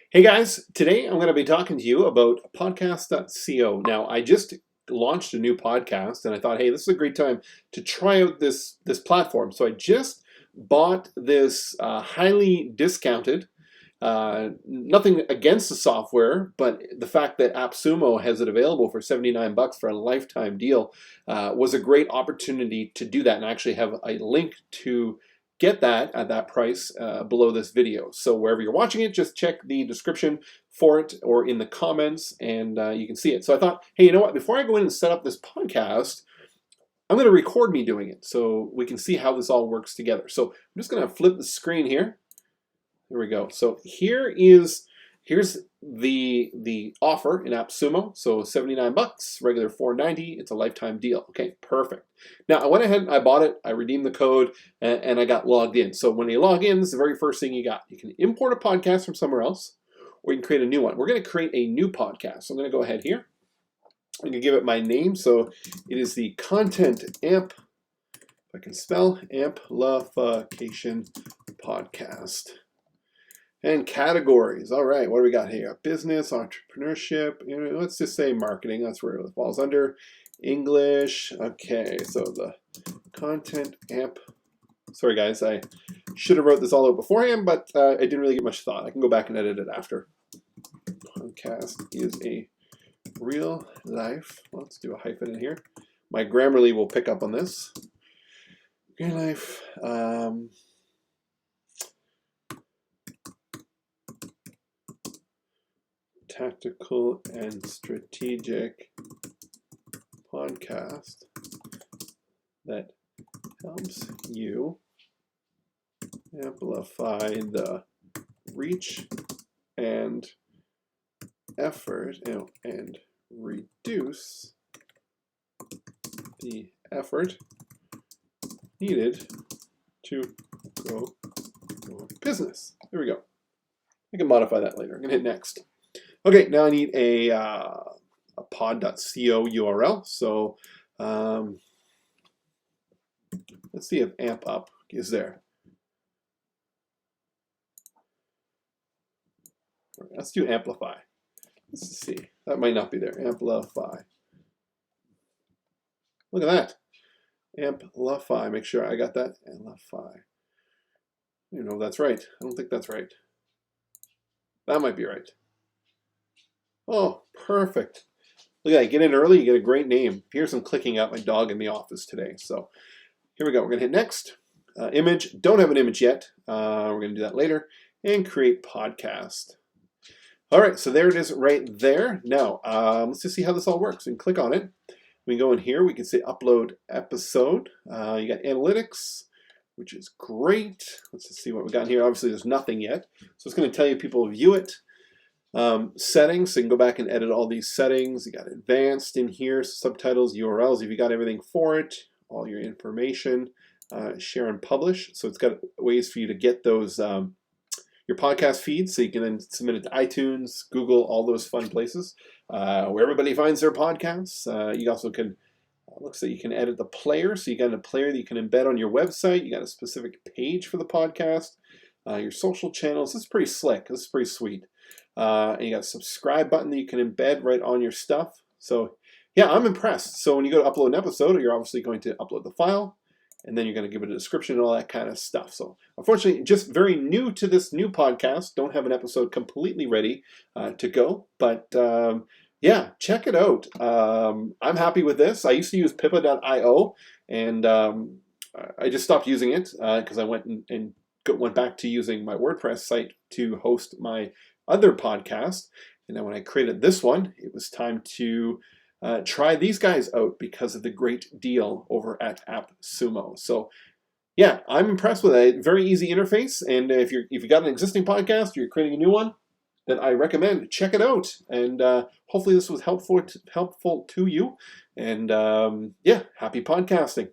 Hey guys, today I'm going to be talking to you about podcast.co. Now, I just launched a new podcast and I thought, hey, this is a great time to try out this platform. So I just bought this highly discounted, nothing against the software, but the fact that AppSumo has it available for 79 bucks for a lifetime deal was a great opportunity to do that. And I actually have a link to get that at that price below this video. So wherever you're watching it, just check the description for it or in the comments and you can see it. So I thought, hey, you know what? Before I go in and set up this podcast, I'm going to record me doing it so we can see how this all works together. So I'm just going to flip the screen here. There we go. So here's the offer in AppSumo. So 79 bucks, regular 4.90. It's a lifetime deal. Okay, perfect. Now I went ahead and I bought it. I redeemed the code and I got logged in. So when you log in, this is the very first thing you got. You can import a podcast from somewhere else, or you can create a new one. We're going to create a new podcast. So I'm going to go ahead here. I'm going to give it my name. So it is the Content Amp, if I can spell, Amplification Podcast. And categories. All right, what do we got here? Business, entrepreneurship. Let's just say marketing. That's where it falls under. English. Okay, so the Content Amp. Sorry, guys, I should have wrote this all out beforehand, but I didn't really get much thought. I can go back and edit it after. Podcast is a real life. Let's do a hyphen in here. My Grammarly will pick up on this. Real life. Tactical and strategic podcast that helps you amplify the reach and effort and reduce the effort needed to grow your business. There we go. I can modify that later. I'm going to hit next. Okay, now I need a pod.co URL. So let's see if Amp Up is there. Let's do Amplify. Let's see. That might not be there. Amplify. Look at that. Amplify. Make sure I got that. Amplify. I don't know if that's right. I don't think that's right. That might be right. Oh, perfect. Look at that. Get in early, you get a great name. Here's some clicking out my dog in the office today. So here we go. We're going to hit next. Image. Don't have an image yet. We're going to do that later. And create podcast. All right, so there it is right there. Now, let's just see how this all works. We can click on it. We can go in here. We can say upload episode. You got analytics, which is great. Let's just see what we got in here. Obviously, there's nothing yet. So it's going to tell you people view it. Settings, so you can go back and edit all these settings. You got advanced in here, subtitles, URLs, if you got everything for it, all your information, share and publish. So it's got ways for you to get those, your podcast feeds, so you can then submit it to iTunes, Google, all those fun places, where everybody finds their podcasts. You also can, looks like you can edit the player, so you got a player that you can embed on your website. You got a specific page for the podcast, your social channels. This is pretty slick. This is pretty sweet. And you got a subscribe button that you can embed right on your stuff. So yeah, I'm impressed. So when you go to upload an episode, you're obviously going to upload the file, and then you're going to give it a description and all that kind of stuff. So unfortunately, just very new to this new podcast. Don't have an episode completely ready to go. But yeah, check it out. I'm happy with this. I used to use Pippa.io, and I just stopped using it because I went and went back to using my WordPress site to host my other podcast. And then when I created this one, it was time to try these guys out because of the great deal over at AppSumo. So yeah, I'm impressed with it. Very easy interface. And if you got an existing podcast or you're creating a new one, then I recommend check it out. And hopefully this was helpful to you. And yeah, happy podcasting.